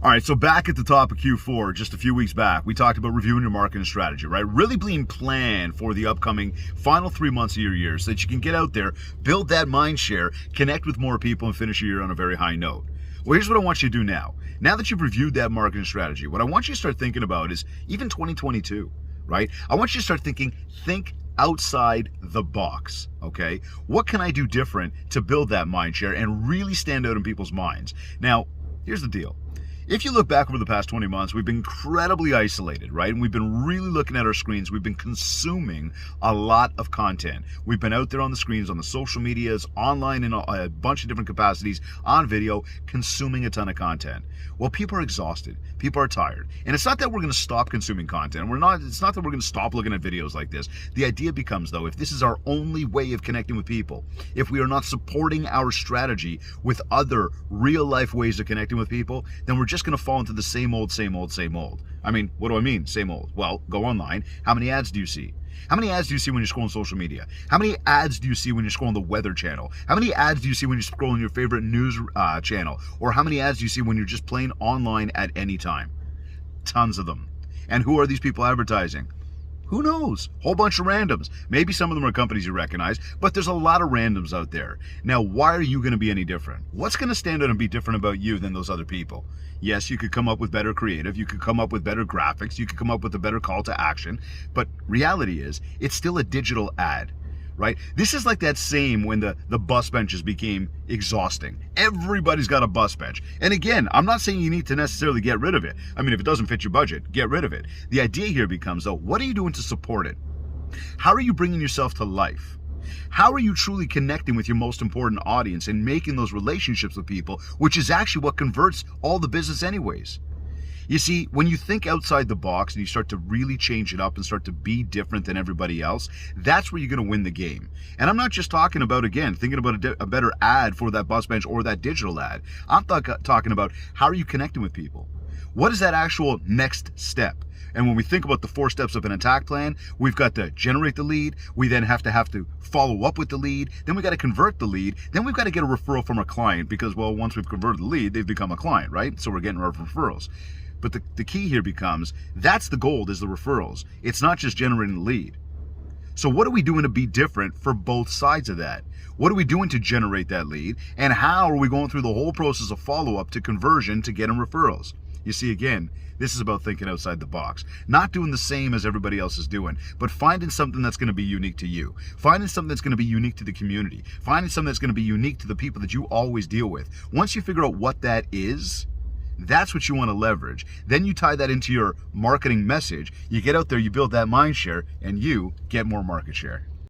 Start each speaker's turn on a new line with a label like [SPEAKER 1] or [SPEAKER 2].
[SPEAKER 1] All right, so back at the top of Q4, just a few weeks back, we talked about reviewing your marketing strategy, right? Really being planned for the upcoming final 3 months of your year so that you can get out there, build that mind share, connect with more people, and finish your year on a very high note. Well, here's what I want you to do now. Now that you've reviewed that marketing strategy, what I want you to start thinking about is even 2022, right? I want you to start think outside the box, okay? What can I do different to build that mind share and really stand out in people's minds? Now, here's the deal. If you look back over the past 20 months, we've been incredibly isolated, right? And we've been really looking at our screens. We've been consuming a lot of content. We've been out there on the screens, on the social medias, online in a bunch of different capacities, on video, consuming a ton of content. Well, people are exhausted. People are tired. And it's not that we're going to stop consuming content. It's not that we're going to stop looking at videos like this. The idea becomes, though, if this is our only way of connecting with people, if we are not supporting our strategy with other real-life ways of connecting with people, then we're just going to fall into the same old. I mean, what do I mean, same old? Well, go online. How many ads do you see? How many ads do you see when you're scrolling social media? How many ads do you see when you're scrolling the weather channel? How many ads do you see when you're scrolling your favorite news channel? Or how many ads do you see when you're just playing online at any time? Tons of them. And who are these people advertising? Who knows? Whole bunch of randoms. Maybe some of them are companies you recognize, but there's a lot of randoms out there. Now, why are you going to be any different? What's going to stand out and be different about you than those other people? Yes, you could come up with better creative, you could come up with better graphics, you could come up with a better call to action, but reality is, it's still a digital ad, right? This is like that same when the bus benches became exhausting. Everybody's got a bus bench. And again, I'm not saying you need to necessarily get rid of it. I mean, if it doesn't fit your budget, get rid of it. The idea here becomes, though, what are you doing to support it? How are you bringing yourself to life? How are you truly connecting with your most important audience and making those relationships with people, which is actually what converts all the business anyways? You see, when you think outside the box and you start to really change it up and start to be different than everybody else, that's where you're going to win the game. And I'm not just talking about, again, thinking about a better ad for that bus bench or that digital ad. I'm talking about how are you connecting with people? What is that actual next step? And when we think about the 4 steps of an attack plan, we've got to generate the lead. We then have to follow up with the lead. Then we got to convert the lead. Then we've got to get a referral from a client because, well, once we've converted the lead, they've become a client, right? So we're getting our referrals. But the key here becomes, that's the gold, is the referrals. It's not just generating the lead. So what are we doing to be different for both sides of that? What are we doing to generate that lead? And how are we going through the whole process of follow-up to conversion to getting referrals? You see, again, this is about thinking outside the box. Not doing the same as everybody else is doing, but finding something that's going to be unique to you. Finding something that's going to be unique to the community. Finding something that's going to be unique to the people that you always deal with. Once you figure out what that is, that's what you want to leverage. Then you tie that into your marketing message. You get out there, you build that mind share, and you get more market share.